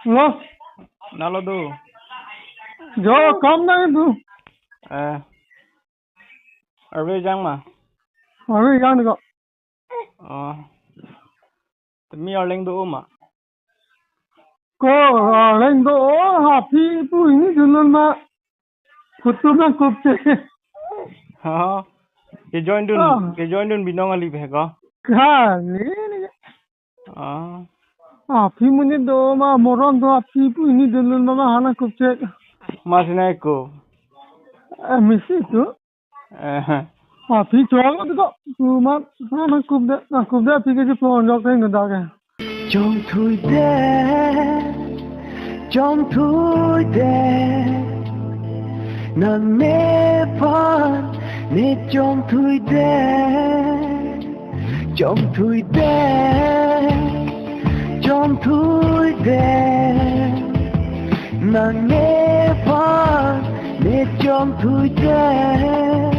Lo, Nalo do. giờ cắm đấy tu. Ở về giang mà. Ở đây gan được. Mi ở lên do mà. Cô lên đó học thì tôi nghĩ luôn mà. Phút tôi đang cúp chế. Cái join dun binong ali bhe ko. Cái này. học thì mình đó mà moron đó học thì tôi nghĩ luôn mà hana cúp chế. Masinai ko. Messi tu. học thì cho nó được. Tu mà hana cúp đấy thì cái phone job thay người ta cái. Trong thui đê nàng mê phan nê trong thui đê nàng mê phan nê trong thui đê